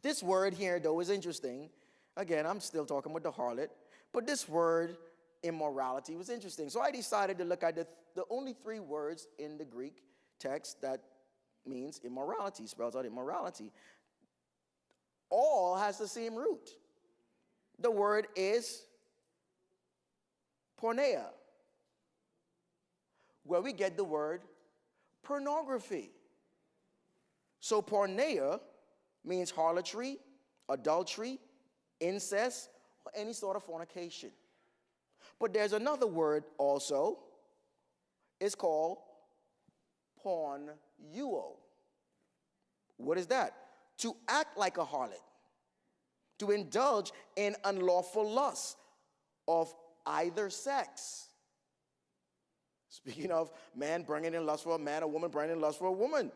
This word here, though, is interesting. Again, I'm still talking with the harlot, but this word, immorality, was interesting. So I decided to look at the only 3 words in the Greek text that means immorality, spells out immorality. All has the same root. The word is porneia, where we get the word pornography. So porneia means harlotry, adultery, incest, or any sort of fornication. But there's another word also. It's called pornuo. What is that? To act like a harlot, to indulge in unlawful lust of either sex. Speaking of man bringing in lust for a man, a woman bringing in lust for a woman.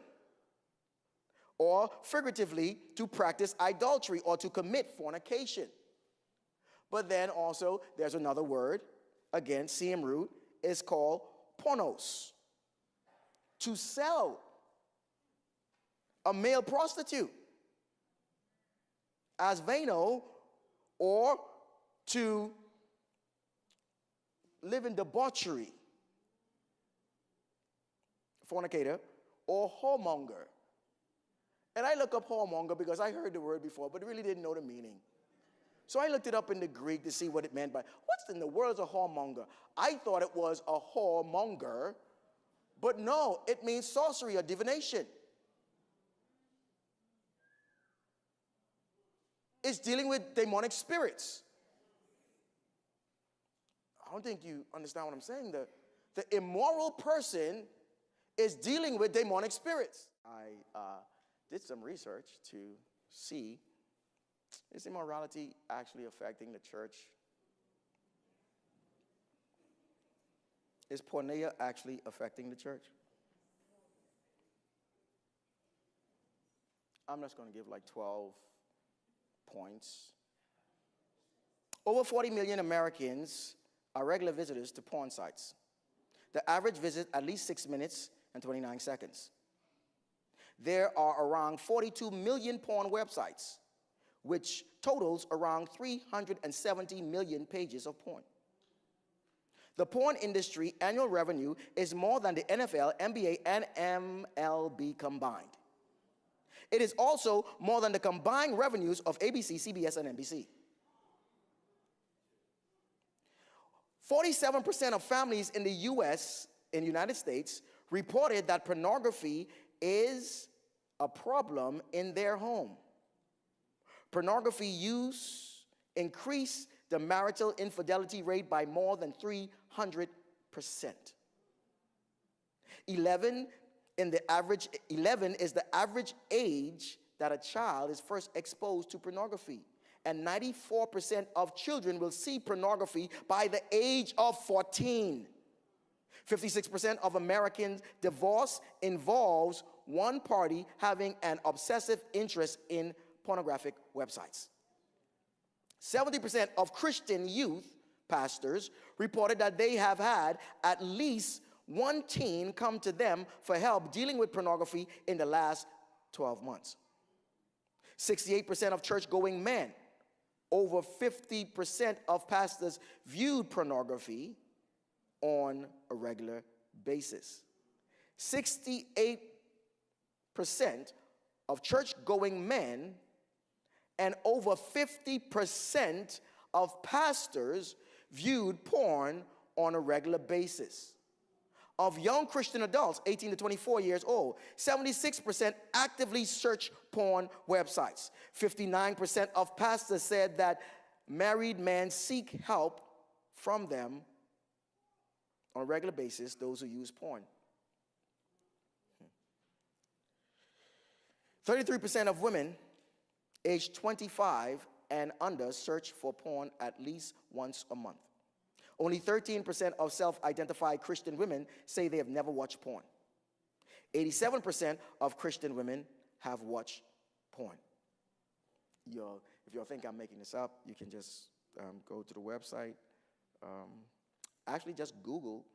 Or figuratively, to practice idolatry or to commit fornication. But then also, there's another word, again, same root, is called pornos. To sell a male prostitute as vano, or to live in debauchery, fornicator, or whoremonger. And I look up whoremonger because I heard the word before, but really didn't know the meaning. So I looked it up in the Greek to see what it meant by, what's in the world is a whoremonger? I thought it was a whoremonger, but no, it means sorcery or divination. It's dealing with demonic spirits. I don't think you understand what I'm saying. The immoral person is dealing with demonic spirits. I did some research to see, is immorality actually affecting the church? Is porneia actually affecting the church? I'm just going to give like 12 points. Over 40 million Americans are regular visitors to porn sites. The average visit at least 6 minutes and 29 seconds. There are around 42 million porn websites, which totals around 370 million pages of porn. The porn industry annual revenue is more than the NFL, NBA, and MLB combined. It is also more than the combined revenues of ABC, CBS, and NBC. 47% of families in the United States, reported that pornography is a problem in their home. Pornography use increased the marital infidelity rate by more than 300%. 11 is the average age that a child is first exposed to pornography. And 94% of children will see pornography by the age of 14. 56% of American divorce involves one party having an obsessive interest in pornographic websites. 70% of Christian youth pastors reported that they have had at least one teen come to them for help dealing with pornography in the last 12 months. 68% of church-going men, over 50% of pastors viewed pornography on a regular basis. 68% of church-going men and over 50% of pastors viewed porn on a regular basis. Of young Christian adults, 18 to 24 years old, 76% actively search porn websites. 59% of pastors said that married men seek help from them on a regular basis, those who use porn. 33% of women aged 25 and under search for porn at least once a month. Only 13% of self-identified Christian women say they have never watched porn. 87% of Christian women have watched porn. If you think I'm making this up, you can just go to the website. Actually, just Google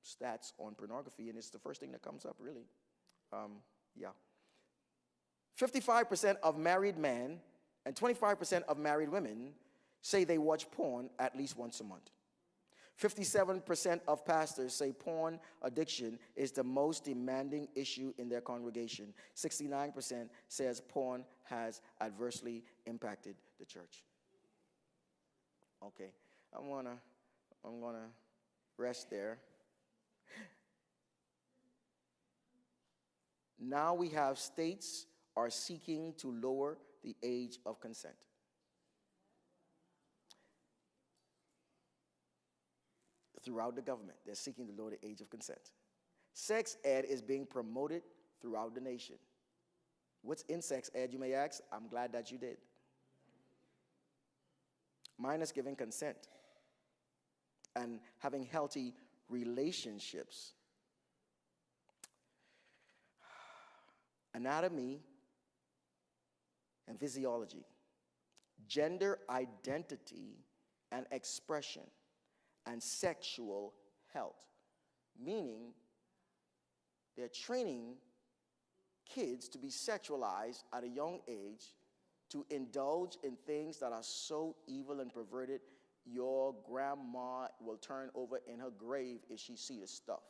stats on pornography, and it's the first thing that comes up, really. 55% of married men And 25% of married women say they watch porn at least once a month. 57% of pastors say porn addiction is the most demanding issue in their congregation. 69% says porn has adversely impacted the church. Okay, I'm gonna rest there. Now we have states are seeking to lower the age of consent. Throughout the government, they're seeking to lower the age of consent. Sex ed is being promoted throughout the nation. What's in sex ed, you may ask? I'm glad that you did. Mine is giving consent and having healthy relationships. Anatomy and physiology, gender identity and expression, and sexual health. Meaning, they're training kids to be sexualized at a young age, to indulge in things that are so evil and perverted, your grandma will turn over in her grave if she sees this stuff.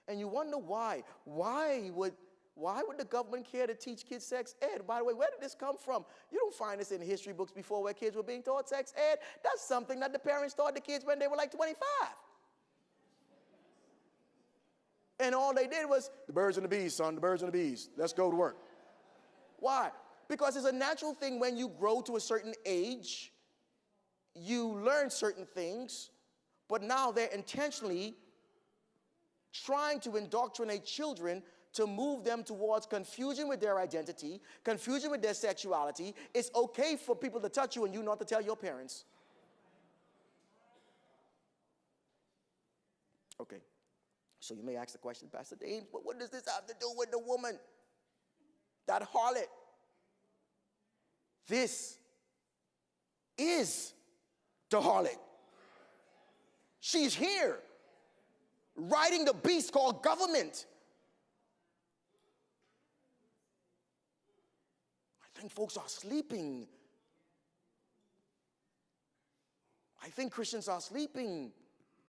And you wonder why. Why would the government care to teach kids sex ed? By the way, where did this come from? You don't find this in history books before where kids were being taught sex ed. That's something that the parents taught the kids when they were like 25. And all they did was, the birds and the bees, son, the birds and the bees. Let's go to work. Why? Because it's a natural thing when you grow to a certain age, you learn certain things, but now they're intentionally trying to indoctrinate children to move them towards confusion with their identity, confusion with their sexuality. It's okay for people to touch you and you not to tell your parents. Okay, so you may ask the question, Pastor James, but what does this have to do with the woman? That harlot. This is the harlot. She's here, riding the beast called government. I think folks are sleeping. I think Christians are sleeping.